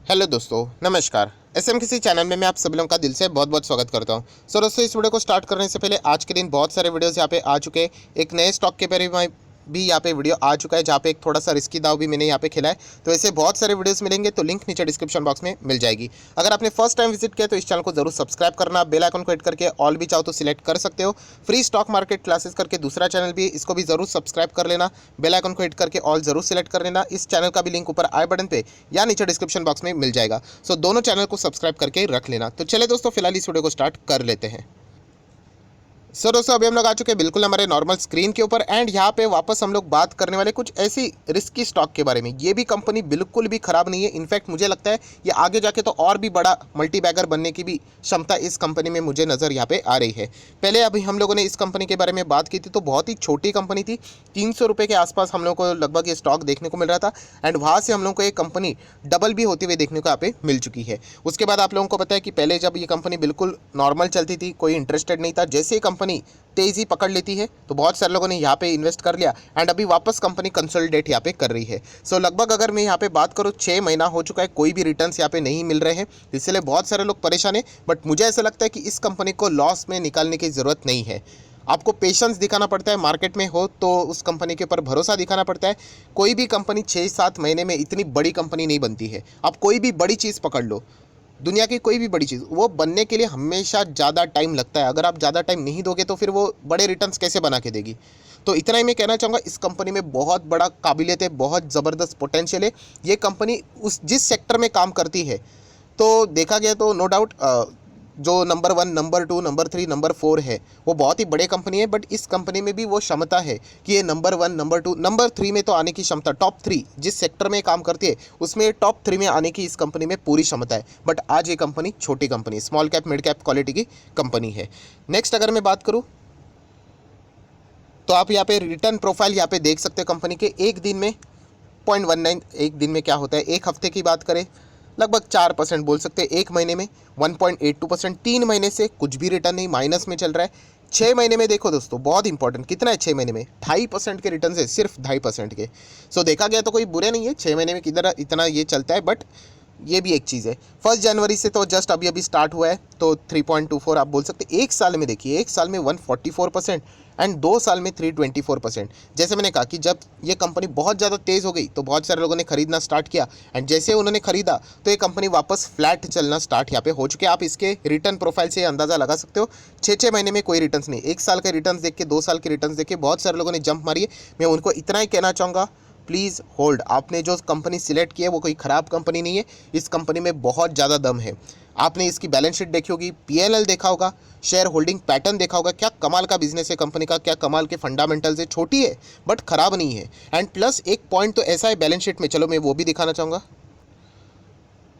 Hello दोस्तों, नमस्कार। SM किसी चैनल में मैं आप सभी लोगों का दिल से बहुत बहुत स्वागत करता हूं। सो दोस्तों, इस वीडियो को स्टार्ट करने से पहले आज के दिन बहुत सारे वीडियोस यहाँ पे आ चुके हैं। एक नए स्टॉक के बारे में भी यहाँ पे वीडियो आ चुका है, जहाँ पे एक थोड़ा सा रिस्की दाव भी मैंने यहाँ पे खेला है। तो ऐसे बहुत सारे वीडियोस मिलेंगे, तो लिंक नीचे डिस्क्रिप्शन बॉक्स में मिल जाएगी। अगर आपने फर्स्ट टाइम विजिट किया तो इस चैनल को जरूर सब्सक्राइब करना, बेल आइकन को हिट करके ऑल भी चाहो तो सिलेक्ट कर सकते हो। फ्री स्टॉक मार्केट क्लासेस करके दूसरा चैनल भी, इसको भी जरूर सब्सक्राइब कर लेना, बेल आइकन को हिट करके ऑल जरूर सिलेक्ट कर लेना। इस चैनल का भी लिंक ऊपर आई बटन पे या नीचे डिस्क्रिप्शन बॉक्स में मिल जाएगा। सो दोनों चैनल को सब्सक्राइब करके रख लेना। तो चले दोस्तों, फिलहाल इस वीडियो को स्टार्ट कर लेते हैं। सर दोस्तों, अभी हम लोग आ चुके हैं बिल्कुल हमारे नॉर्मल स्क्रीन के ऊपर, एंड यहाँ पे वापस हम लोग बात करने वाले कुछ ऐसी रिस्की स्टॉक के बारे में। ये भी कंपनी बिल्कुल भी खराब नहीं है। इनफैक्ट मुझे लगता है ये आगे जाके तो और भी बड़ा मल्टी बैगर बनने की भी क्षमता इस कंपनी में मुझे नज़र यहाँ पे आ रही है। पहले अभी हम लोगों ने इस कंपनी के बारे में बात की थी तो बहुत ही छोटी कंपनी थी, 300 रुपये के आसपास हम लोग को लगभग ये स्टॉक देखने को मिल रहा था, एंड वहाँ से हम लोग को ये कंपनी डबल भी होती हुई देखने को यहाँ पे मिल चुकी है। उसके बाद आप लोगों को पता है कि पहले जब ये कंपनी बिल्कुल नॉर्मल चलती थी, कोई इंटरेस्टेड नहीं था, जैसे ही कंपनी तेज़ी पकड़ लेती है तो बहुत सारे लोगों ने यहाँ पे इन्वेस्ट कर लिया, एंड अभी वापस कंपनी कंसोलिडेट यहाँ पे कर रही है। सो लगभग अगर मैं यहाँ पे बात करूँ 6 महीना हो चुका है, कोई भी रिटर्न्स यहाँ पे नहीं मिल रहे हैं, इसलिए बहुत सारे लोग परेशान हैं। बट मुझे ऐसा लगता है कि इस कंपनी को लॉस में निकालने की ज़रूरत नहीं है। आपको पेशेंस दिखाना पड़ता है, मार्केट में हो तो उस कंपनी के ऊपर भरोसा दिखाना पड़ता है। कोई भी कंपनी 6-7 महीने में इतनी बड़ी कंपनी नहीं बनती है। आप कोई भी बड़ी चीज़ पकड़ लो, दुनिया की कोई भी बड़ी चीज़, वो बनने के लिए हमेशा ज़्यादा टाइम लगता है। अगर आप ज़्यादा टाइम नहीं दोगे तो फिर वो बड़े रिटर्न्स कैसे बना के देगी। तो इतना ही मैं कहना चाहूँगा, इस कंपनी में बहुत बड़ा काबिलियत है, बहुत ज़बरदस्त पोटेंशियल है। ये कंपनी उस जिस सेक्टर में काम करती है, तो देखा गया तो नो डाउट जो नंबर 1, नंबर 2, नंबर 3, नंबर 4 है, वो बहुत ही बड़े कंपनी है। बट इस कंपनी में भी वो क्षमता है कि ये नंबर 1, नंबर 2, नंबर 3 में तो आने की क्षमता, टॉप 3 जिस सेक्टर में काम करती है उसमें टॉप 3 में आने की इस कंपनी में पूरी क्षमता है। बट आज ये कंपनी छोटी company, small cap mid cap quality की कंपनी है। नेक्स्ट अगर मैं बात करूँ तो आप यहाँ पे रिटर्न प्रोफाइल यहाँ पे देख सकते हो कंपनी के। एक दिन में 0.19, एक दिन में क्या होता है, एक हफ्ते की बात करें लगभग 4% बोल सकते हैं, एक महीने में 1.82%, 3 महीने से कुछ भी रिटर्न नहीं, माइनस में चल रहा है। 6 महीने में देखो दोस्तों, बहुत इंपॉर्टेंट, कितना है 6 महीने में, 2.5% के रिटर्न है, सिर्फ 2.5% के। सो देखा गया तो कोई बुरे नहीं है, 6 महीने में किधर इतना ये चलता है। बट ये भी एक चीज़ है, 1 जनवरी से तो जस्ट अभी अभी स्टार्ट हुआ है, तो 3.24 आप बोल सकते हैं। एक साल में देखिए, एक साल में 144% एंड 2 साल में 324%। जैसे मैंने कहा कि जब ये कंपनी बहुत ज़्यादा तेज़ हो गई तो बहुत सारे लोगों ने खरीदना स्टार्ट किया, एंड जैसे उन्होंने खरीदा तो ये कंपनी वापस फ्लैट चलना स्टार्ट यहाँ पे हो चुके हैं। आप इसके रिटर्न प्रोफाइल से अंदाज़ा लगा सकते हो। 6-6 महीने में कोई रिटर्न्स नहीं, एक साल के रिटर्न्स देख के, 2 साल के रिटर्न्स देख के बहुत सारे लोगों ने जंप मारी है। मैं उनको इतना ही कहना चाहूँगा, प्लीज़ होल्ड। आपने जो कंपनी सिलेक्ट की है वो कोई ख़राब कंपनी नहीं है, इस कंपनी में बहुत ज़्यादा दम है। आपने इसकी बैलेंस शीट देखी होगी, पीएनएल देखा होगा, शेयर होल्डिंग पैटर्न देखा होगा, क्या कमाल का बिजनेस है कंपनी का, क्या कमाल के फंडामेंटल्स है। छोटी है बट ख़राब नहीं है। एंड प्लस एक पॉइंट तो ऐसा है बैलेंस शीट में, चलो मैं वो भी दिखाना चाहूँगा,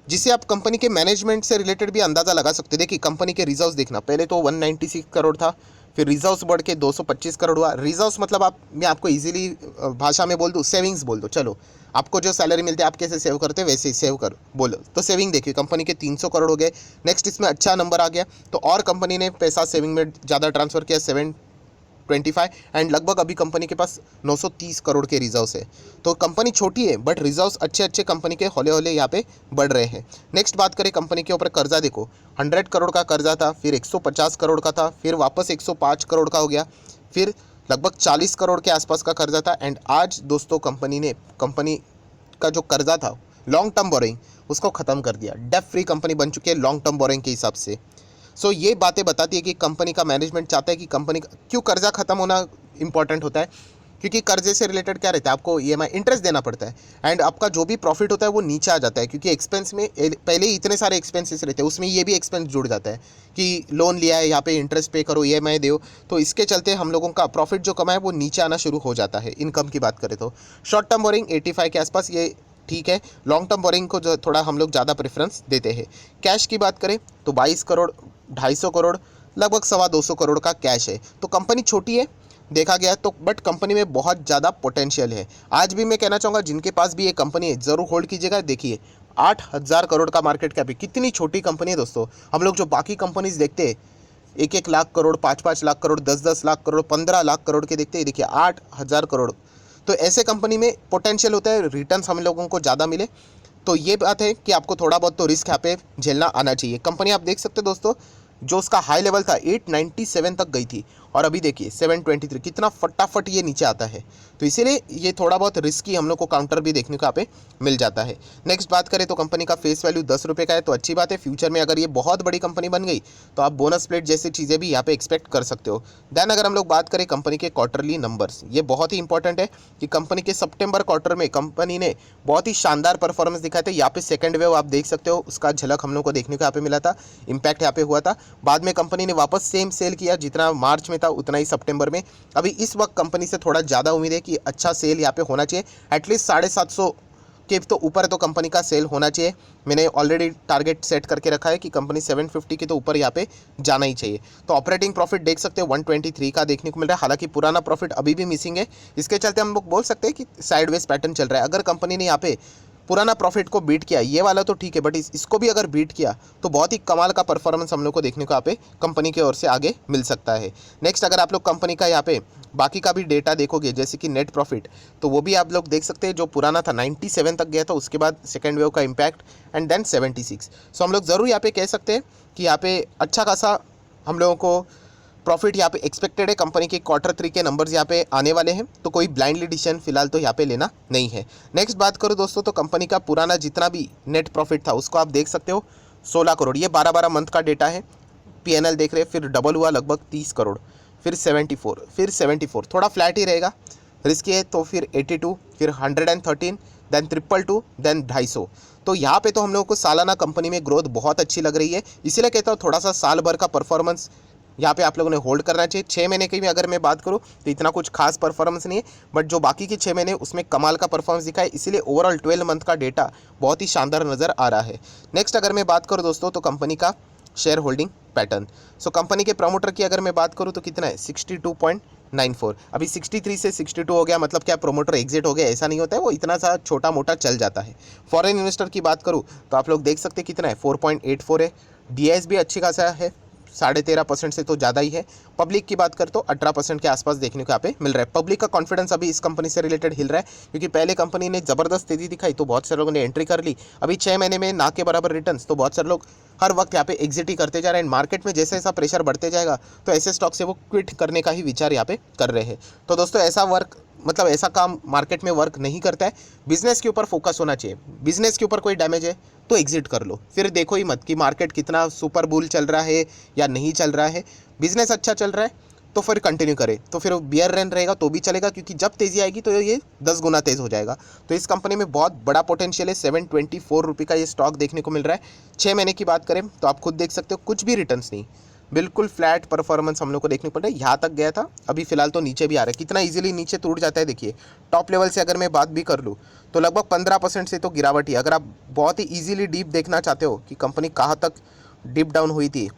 जिससे आप कंपनी के मैनेजमेंट से रिलेटेड भी अंदाज़ा लगा सकते हैं। देखिए कंपनी के रिजर्व्स देखना, पहले तो 196 करोड़ था, फिर रिजर्व्स बढ़ के 225 करोड़ हुआ। रिजर्व्स मतलब आप, मैं आपको इजीली भाषा में बोल दूँ, सेविंग्स बोल दो। चलो, आपको जो सैलरी मिलती है आप कैसे सेव करते हैं वैसे ही सेव कर बोलो, तो सेविंग देखिए कंपनी के 300 करोड़ हो गए। नेक्स्ट इसमें अच्छा नंबर आ गया, तो और कंपनी ने पैसा सेविंग में ज़्यादा ट्रांसफ़र किया, 725, एंड लगभग अभी कंपनी के पास 930 करोड़ के रिजर्व्स है। तो कंपनी छोटी है बट रिजर्व्स अच्छे अच्छे कंपनी के हौले हौले यहाँ पे बढ़ रहे हैं। नेक्स्ट बात करें कंपनी के ऊपर कर्जा, देखो 100 करोड़ का कर्जा था, फिर 150 करोड़ का था, फिर वापस 105 करोड़ का हो गया, फिर लगभग 40 करोड़ के आसपास का कर्जा था, एंड आज दोस्तों कंपनी का जो कर्जा था लॉन्ग टर्म बोरिंग, उसको ख़त्म कर दिया। डेट फ्री कंपनी बन चुकी है लॉन्ग टर्म बोरिंग के हिसाब से। सो ये बातें बताती है कि कंपनी का मैनेजमेंट चाहता है कि कंपनी का क्यों कर्जा खत्म होना इंपॉर्टेंट होता है, क्योंकि कर्जे से रिलेटेड क्या रहता है, आपको ईएमआई इंटरेस्ट देना पड़ता है, एंड आपका जो भी प्रॉफिट होता है वो नीचे आ जाता है, क्योंकि एक्सपेंस में पहले ही इतने सारे एक्सपेंसेस रहते हैं, उसमें ये भी एक्सपेंस जुड़ जाता है कि लोन लिया है, यहाँ पे इंटरेस्ट पे करो, ईएमआई दो। तो इसके चलते हम लोगों का प्रॉफिट जो कमाए वो नीचे आना शुरू हो जाता है। इनकम की बात करें तो शॉर्ट टर्म बोरिंग 85 के आसपास, ये ठीक है। लॉन्ग टर्म बोरिंग को जो थोड़ा हम लोग ज़्यादा प्रेफरेंस देते हैं। कैश की बात करें तो 22 करोड़, 250 करोड़, लगभग 225 करोड़ का कैश है। तो कंपनी छोटी है देखा गया तो, बट कंपनी में बहुत ज़्यादा पोटेंशियल है। आज भी मैं कहना चाहूँगा जिनके पास भी ये कंपनी है ज़रूर होल्ड कीजिएगा। देखिए 8,000 करोड़ का मार्केट कैप है, कितनी छोटी कंपनी है दोस्तों। हम लोग जो बाकी कंपनीज देखते हैं 1-1 लाख करोड़, 5-5 लाख करोड़, 10-10 लाख करोड़, 15 लाख करोड़ के देखते हैं, देखिए 8,000 करोड़। तो ऐसे कंपनी में पोटेंशियल होता है रिटर्न्स हम लोगों को ज़्यादा मिले। तो ये बात है कि आपको थोड़ा बहुत तो रिस्क यहाँ पे झेलना आना चाहिए। कंपनी आप देख सकते हो दोस्तों, जो उसका हाई लेवल था 897 तक गई थी और अभी देखिए 723, कितना फटाफट ये नीचे आता है। तो इसीलिए ये थोड़ा बहुत रिस्की हम लोग को काउंटर भी देखने को यहाँ पे मिल जाता है। नेक्स्ट बात करें तो कंपनी का फेस वैल्यू 10 रुपये का है, तो अच्छी बात है। फ्यूचर में अगर ये बहुत बड़ी कंपनी बन गई तो आप बोनस प्लेट जैसी चीज़ें भी यहाँ पे एक्सपेक्ट कर सकते हो। देन अगर हम लोग बात करें कंपनी के क्वार्टरली नंबर्स, ये बहुत ही इंपॉर्टेंट है कि कंपनी के सितंबर क्वार्टर में कंपनी ने बहुत ही शानदार परफॉर्मेंस दिखाए थे। यहाँ पे सेकंड वेव आप देख सकते हो, उसका झलक हम लोग को देखने को यहाँ पे मिला था, इंपैक्ट यहाँ पे हुआ था। बाद में कंपनी ने वापस सेम सेल किया, जितना मार्च में था उतना ही सितंबर में। अभी इस वक्त कंपनी से थोड़ा ज़्यादा उम्मीद है कि अच्छा सेल यहाँ पे होना चाहिए, एटलीस्ट 750 के तो ऊपर तो कंपनी का सेल होना चाहिए। मैंने ऑलरेडी टारगेट सेट करके रखा है कि कंपनी 750 के तो ऊपर यहाँ पे जाना ही चाहिए। तो ऑपरेटिंग प्रॉफिट देख सकते हो 123 का देखने को मिल रहा है, हालांकि पुराना प्रॉफिट अभी भी मिसिंग है। इसके चलते हम लोग बोल सकते हैं कि साइडवेज पैटर्न चल रहा है। अगर कंपनी ने यहाँ पे पुराना प्रॉफिट को बीट किया, ये वाला तो ठीक है, बट इसको भी अगर बीट किया तो बहुत ही कमाल का परफॉर्मेंस हम लोग को देखने को यहाँ पे कंपनी की ओर से आगे मिल सकता है। नेक्स्ट अगर आप लोग कंपनी का यहाँ पे बाकी का भी डेटा देखोगे, जैसे कि नेट प्रॉफिट, तो वो भी आप लोग देख सकते हैं, जो पुराना था 97 तक गया था, उसके बाद सेकेंड वेव का इम्पैक्ट एंड देन 76। सो हम लोग ज़रूर यहाँ पे कह सकते हैं कि यहाँ पे अच्छा खासा हम लोगों को प्रॉफिट यहाँ पे एक्सपेक्टेड है। कंपनी के Q3 के नंबर्स यहाँ पे आने वाले हैं, तो कोई ब्लाइंडली डिसीजन फिलहाल तो यहाँ पे लेना नहीं है। नेक्स्ट बात करूँ दोस्तों, तो कंपनी का पुराना जितना भी नेट प्रॉफिट था उसको आप देख सकते हो 16 करोड़, ये 12-12 मंथ का डेटा है। PNL देख रहे हैं, फिर डबल हुआ लगभग 30 करोड़, फिर 74, फिर 74, थोड़ा फ्लैट ही रहेगा, रिस्की है, तो फिर 82, फिर 113, देन 222, देन 250। तो यहाँ पे तो हम लोगों को सालाना कंपनी में ग्रोथ बहुत अच्छी लग रही है। इसीलिए कहता हूँ थोड़ा सा साल भर का परफॉर्मेंस यहाँ पे आप लोगों ने होल्ड करना चाहिए। 6 महीने की भी अगर मैं बात करूँ तो इतना कुछ खास परफॉर्मेंस नहीं है, बट जो बाकी के 6 महीने उसमें कमाल का परफॉर्मेंस दिखा है, इसीलिए ओवरऑल 12 मंथ का डेटा बहुत ही शानदार नज़र आ रहा है। नेक्स्ट अगर मैं बात करूँ दोस्तों, तो कंपनी का share holding pattern. So company के प्रमोटर की अगर मैं बात करूँ तो कितना है 62.94, अभी 63 से 62 हो गया, मतलब क्या प्रोमोटर एग्जिट हो गया, ऐसा नहीं होता है, वो इतना सा छोटा मोटा चल जाता है। फॉरेन इन्वेस्टर की बात करूँ तो आप लोग देख सकते हैं कितना है 4.84 है। DIS भी अच्छी खासा है, 13.5% से तो ज़्यादा ही है। पब्लिक की बात कर तो 18% के आसपास देखने को यहाँ पे मिल रहा है। पब्लिक का कॉन्फिडेंस अभी इस कंपनी से रिलेटेड हिल रहा है, क्योंकि पहले कंपनी ने ज़बरदस्त तेज़ी दिखाई तो बहुत सारे लोगों ने एंट्री कर ली। अभी 6 महीने में ना के बराबर रिटर्न्स, तो बहुत सारे लोग हर वक्त यहाँ पे एग्जिट ही करते जा रहे हैं। मार्केट में जैसे जैसा प्रेशर बढ़ते जाएगा तो ऐसे स्टॉक से वो क्विट करने का ही विचार यहाँ पे कर रहे हैं। तो दोस्तों ऐसा काम मार्केट में वर्क नहीं करता है। बिजनेस के ऊपर फोकस होना चाहिए। बिजनेस के ऊपर कोई डैमेज है तो एग्जिट कर लो, फिर देखो ही मत कि मार्केट कितना सुपर बुल चल रहा है या नहीं चल रहा है। बिजनेस अच्छा चल रहा है तो फिर कंटिन्यू करे, तो फिर बियर रन रहेगा तो भी चलेगा, क्योंकि जब तेज़ी आएगी तो ये 10 गुना तेज़ हो जाएगा। तो इस कंपनी में बहुत बड़ा पोटेंशियल है। 724 रुपये का ये स्टॉक देखने को मिल रहा है। 6 महीने की बात करें तो आप खुद देख सकते हो, कुछ भी रिटर्न्स नहीं, बिल्कुल फ्लैट परफॉर्मेंस हम लोग को देखने को पड़ रहा है। यहाँ तक गया था, अभी फिलहाल तो नीचे भी आ रहा है। कितना इजीली नीचे टूट जाता है देखिए। टॉप लेवल से अगर मैं बात भी कर लूँ तो लगभग 15% से तो गिरावट ही। अगर आप बहुत ही इजीली डीप देखना चाहते हो कि कंपनी कहाँ तक डीप डाउन हुई थी,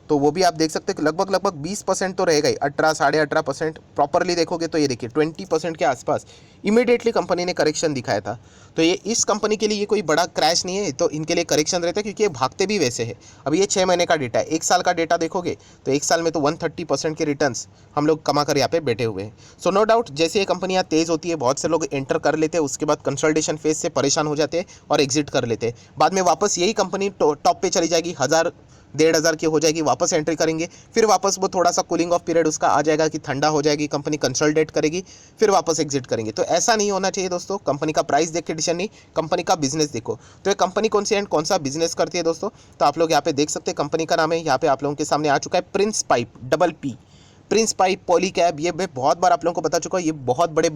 तो वो भी आप देख सकते हैं कि लगभग 20% तो रहेगा ही, 18, 18.5%। प्रॉपरली देखोगे तो ये देखिए 20% के आसपास इमीडिएटली कंपनी ने करेक्शन दिखाया था। तो ये इस कंपनी के लिए ये कोई बड़ा क्रैश नहीं है, तो इनके लिए करेक्शन रहता है, क्योंकि ये भागते भी वैसे है। अभी ये 6 महीने का डेटा है, 1 साल का डेटा देखोगे तो 1 साल में तो 130% के रिटर्न्स हम लोग कमा कर यहाँ पे बैठे हुए हैं। सो नो डाउट जैसे ये कंपनियाँ तेज़ होती है, बहुत से लोग एंटर कर लेते हैं, उसके बाद कंसल्टेशन फेज से परेशान हो जाते हैं और एग्जिट कर लेते हैं। बाद में वापस यही कंपनी टॉप पे चली जाएगी, 1000 1,500 की हो जाएगी, वापस एंट्री करेंगे, फिर वापस वो थोड़ा सा कूलिंग ऑफ पीरियड उसका आ जाएगा कि ठंडा हो जाएगी कंपनी, कंसोलिडेट करेगी, फिर वापस एग्जिट करेंगे। तो ऐसा नहीं होना चाहिए दोस्तों। कंपनी का प्राइस देख के डिसीजन नहीं, कंपनी का बिजनेस देखो। तो ये कंपनी कौन सी एंड कौन सा बिजनेस करती है दोस्तों, तो आप लोग यहाँ पे देख सकते हैं। कंपनी का नाम है, यहाँ पे आप लोगों के सामने आ चुका है, Prince pipe, double P, Prince pipe Polycab. ये मैं बहुत बार आप लोगों को बता चुका हूँ, ये बहुत बड़े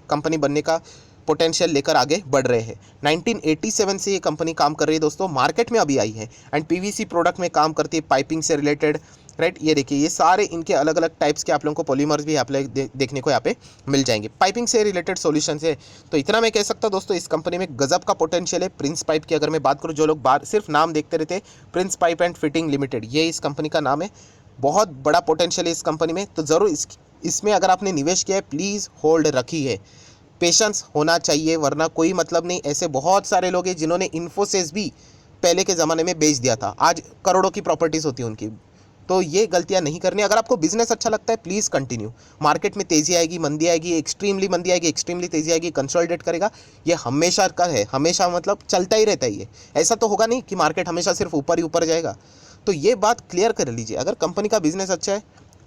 कंपनी बनने का पोटेंशियल लेकर आगे बढ़ रहे हैं। 1987 से ये कंपनी काम कर रही है दोस्तों, मार्केट में अभी आई है एंड PVC प्रोडक्ट में काम करती है, पाइपिंग से रिलेटेड, राइट। ये देखिए ये सारे इनके अलग अलग टाइप्स के आप लोगों को पॉलीमर्स भी आप लोग देखने को यहाँ पे मिल जाएंगे, पाइपिंग से रिलेटेड सॉल्यूशन है। तो इतना मैं कह सकता हूँ दोस्तों, इस कंपनी में गजब का पोटेंशियल है। प्रिंस पाइप की अगर मैं बात करूँ, जो लोग बाहर सिर्फ नाम देखते रहते हैं, Prince pipe and fitting limited, ये इस कंपनी का नाम है। बहुत बड़ा पोटेंशियल है इस कंपनी में, तो ज़रूर इसमें अगर आपने निवेश किया है प्लीज़ होल्ड रखिए। पेशेंस होना चाहिए, वरना कोई मतलब नहीं। ऐसे बहुत सारे लोग हैं जिन्होंने इन्फोसिस भी पहले के ज़माने में बेच दिया था, आज करोड़ों की प्रॉपर्टीज़ होती है उनकी। तो ये गलतियां नहीं करनी। अगर आपको बिजनेस अच्छा लगता है प्लीज़ कंटिन्यू। मार्केट में तेज़ी आएगी, मंदी आएगी, एक्सट्रीमली मंदी आएगी, एक्सट्रीमली तेज़ी आएगी, कंसोलिडेट करेगा, ये हमेशा का है, हमेशा मतलब चलता ही रहता है ये। ऐसा तो होगा नहीं कि मार्केट हमेशा सिर्फ ऊपर ही ऊपर जाएगा। तो ये बात क्लियर कर लीजिए। अगर कंपनी का बिजनेस अच्छा है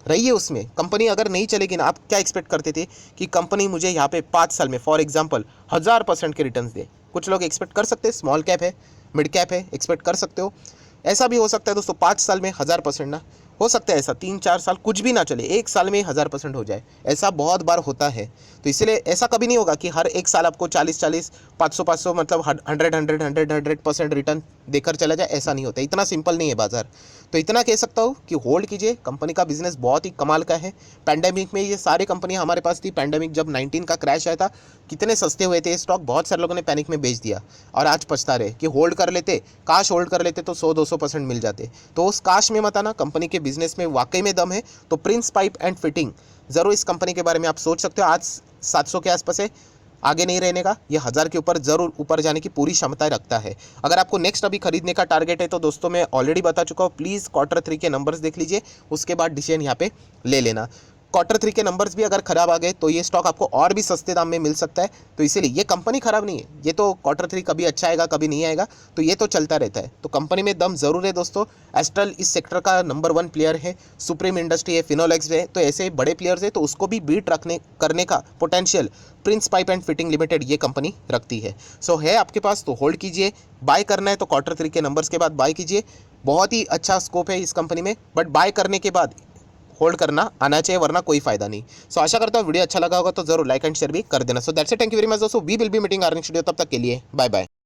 रहिए उसमें। कंपनी अगर नहीं चलेगी ना, आप क्या एक्सपेक्ट करते थे कि कंपनी मुझे यहाँ पे 5 साल में फॉर एग्जांपल 1000% के रिटर्न्स दे। कुछ लोग एक्सपेक्ट कर सकते हैं, स्मॉल कैप है, मिड कैप है, एक्सपेक्ट कर सकते हो। ऐसा भी हो सकता है दोस्तों 5 साल में 1000% ना हो सकता है, ऐसा 3-4 साल कुछ भी ना चले, 1 साल में 1000% हो जाए, ऐसा बहुत बार होता है। तो इसलिए ऐसा कभी नहीं होगा कि हर 1 साल आपको 40-40, 500-500 मतलब 100-100% रिटर्न देकर चला जाए, ऐसा नहीं होता। इतना सिंपल नहीं है बाजार। तो इतना कह सकता हूँ कि होल्ड कीजिए, कंपनी का बिजनेस बहुत ही कमाल का है। पैंडेमिक में ये सारी कंपनियां हमारे पास थी। पैंडेमिक जब 19 का क्रैश आया था, कितने सस्ते हुए थे स्टॉक, बहुत सारे लोगों ने पैनिक में बेच दिया और आज पछता रहे कि होल्ड कर लेते, काश होल्ड कर लेते तो 100-200% मिल जाते। तो उस काश में मत आना, कंपनी के बिजनेस में वाकई में दम है। तो प्रिंस पाइप एंड फिटिंग ज़रूर इस कंपनी के बारे में आप सोच सकते हो। आज 700 के आसपास है, आगे नहीं रहने का, ये 1000 के ऊपर ज़रूर ऊपर जाने की पूरी क्षमता रखता है। अगर आपको नेक्स्ट अभी खरीदने का टारगेट है तो दोस्तों मैं ऑलरेडी बता चुका हूँ, प्लीज़ Q3 के नंबर्स देख लीजिए, उसके बाद डिसीजन यहाँ पे ले लेना। Q3 के नंबर्स भी अगर खराब आ गए तो ये स्टॉक आपको और भी सस्ते दाम में मिल सकता है। तो इसीलिए ये कंपनी खराब नहीं है, ये तो Q3 कभी अच्छा आएगा कभी नहीं आएगा, तो ये तो चलता रहता है। तो कंपनी में दम ज़रूर है दोस्तों। एस्ट्रल इस सेक्टर का नंबर 1 प्लेयर है, सुप्रीम इंडस्ट्री है, फिनोलेक्स है, तो ऐसे बड़े प्लेयर्स है, तो उसको भी बीट रखने करने का potential Prince pipe and fitting limited ये कंपनी रखती है। सो है आपके पास तो होल्ड कीजिए। बाय करना है तो Q3 के नंबर्स के बाद बाय कीजिए। बहुत ही अच्छा स्कोप है इस कंपनी में, बट बाय करने के बाद होल्ड करना आना चाहिए, वरना कोई फायदा नहीं। सो आशा करता हूँ वीडियो अच्छा लगा होगा तो जरूर लाइक एंड शेयर भी कर देना। So that's it, thank you very much दोस्तों, we will be meeting our next video. तब तक के लिए बाय बाय।